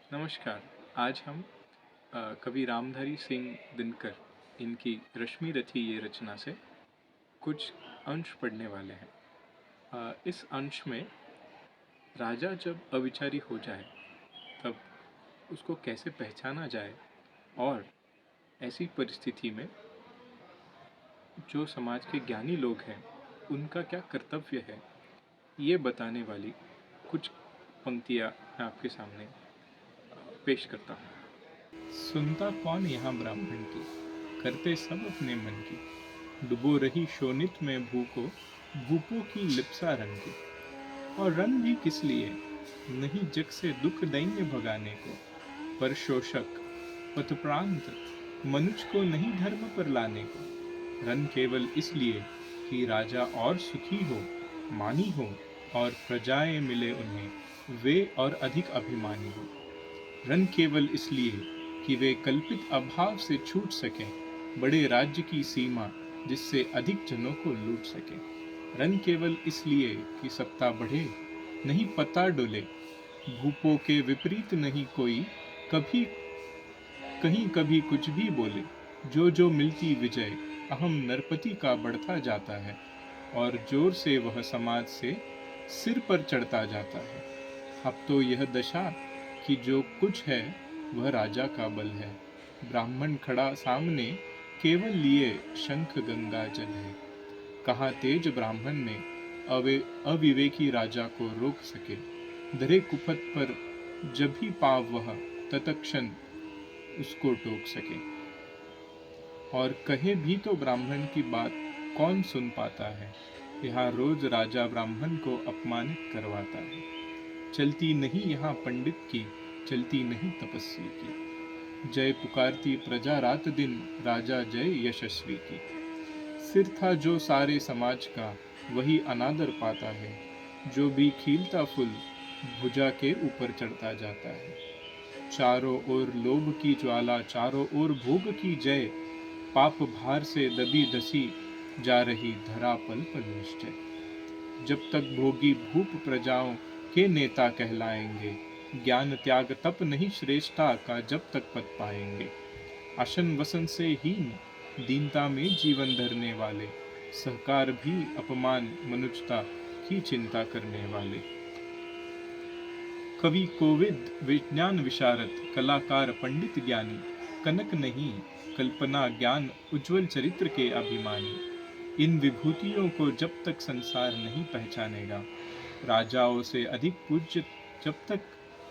नमस्कार। आज हम कवि रामधारी सिंह दिनकर इनकी रश्मि रथी ये रचना से कुछ अंश पढ़ने वाले हैं। इस अंश में राजा जब अविचारी हो जाए तब उसको कैसे पहचाना जाए और ऐसी परिस्थिति में जो समाज के ज्ञानी लोग हैं उनका क्या कर्तव्य है, ये बताने वाली कुछ पंक्तियाँ मैं आपके सामने पेश करता हूँ। सुनता कौन यहाँ ब्राह्मण की, करते सब अपने मन की। डुबो रही शोणित में भूको, भूपों की लिप्सा रंग की। और रन भी किस लिए, नहीं जग से दुख दैन्य भगाने को। पर शोषक पथप्रांत मनुज को नहीं धर्म पर लाने को। रन केवल इसलिए कि राजा और सुखी हो, मानी हो और प्रजाएं मिले उन्हें, वे और अधिक अभिमानी हो। रन केवल इसलिए कि वे कल्पित अभाव से छूट सकें, बड़े राज्य की सीमा जिससे अधिक जनों को लूट सकें। रन केवल इसलिए कि सत्ता बढ़े, नहीं पता डोले, भूपों के विपरीत नहीं कोई, कभी कहीं कभी कुछ भी बोले। जो जो मिलती विजय अहम नरपति का बढ़ता जाता है, और जोर से वह समाज से सिर पर चढ़ता जाता है। अब तो यह दशा कि जो कुछ है वह राजा का बल है। ब्राह्मण खड़ा सामने, केवल लिए शंख गंगा जल है। कहाँ तेज ब्राह्मण ने अविवेकी राजा को रोक सके। धरे कुपथ पर जब ही पाव वह, तत्क्षण उसको टोक सके। और कहे भी तो ब्राह्मण की बात कौन सुन पाता है। यहाँ रोज राजा ब्राह्मण को अपमानित करवाता है। चलती नहीं यहाँ पंडित की, चलती नहीं तपस्वी की। जय पुकारती प्रजा रात दिन, राजा जय यशस्वी की। सिर था जो सारे समाज का, वही अनादर पाता है। जो भी खिलता फूल भुजा के ऊपर चढ़ता जाता है। चारों ओर लोभ की ज्वाला, चारों ओर भोग की जय। पाप भार से दबी धसी जा रही धरा पल पल निश्चय। जब तक भोगी भूप प्रजाओं के नेता कहलाएंगे, ज्ञान त्याग तप नहीं श्रेष्ठता का जब तक पद पाएंगे। अशन वसन से हीन, दीनता में जीवन धरने वाले, सहकार भी अपमान मनुष्यता की चिंता करने वाले। कवि कोविद विज्ञान विशारद, कलाकार पंडित ज्ञानी, कनक नहीं कल्पना ज्ञान उज्जवल चरित्र के अभिमानी। इन विभूतियों को जब तक संसार नहीं पहचानेगा, राजाओं से अधिक पूज्य जब तक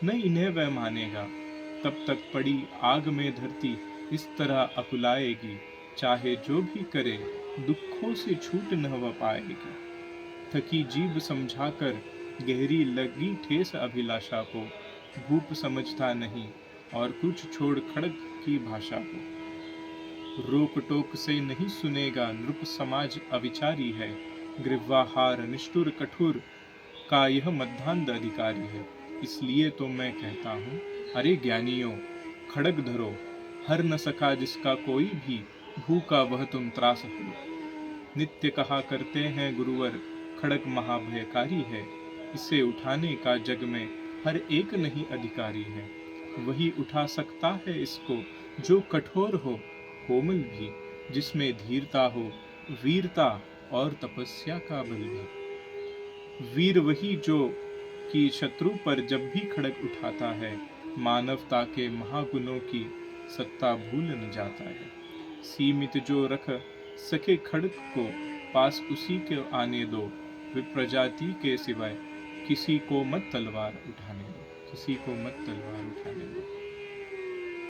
न इन्हें वह मानेगा, तब तक पड़ी आग में धरती इस तरह अकुलाएगी। चाहे जो भी करे, दुखों से छूट न वह पाएगी। थकी जीभ समझाकर गहरी लगी ठेस अभिलाषा को, भूप समझता नहीं और कुछ छोड़ खड़ग की भाषा को। रोक टोक से नहीं सुनेगा, नृप समाज अविचारी है। ग्रीवाहार निष्ठुर कठोर का यह मध्यांध अधिकारी है। इसलिए तो मैं कहता हूँ, अरे ज्ञानियों खड़ग धरो, हर न सका जिसका कोई भी, भूखा वह तुम त्रास हरो। नित्य कहा करते हैं गुरुवर, खड़ग महाभयकारी है। इसे उठाने का जग में हर एक नहीं अधिकारी है। वही उठा सकता है इसको जो कठोर हो, कोमल भी, जिसमें धीरता हो, वीरता और तपस्या का बल भी। वीर वही जो कि शत्रु पर जब भी खड़ग उठाता है, मानवता के महागुणों की सत्ता भूल न जाता है। सीमित जो रख सके खड़ग को, पास उसी के आने दो। विप्रजाति के सिवाय किसी को मत तलवार उठाने दो, किसी को मत तलवार उठाने दो।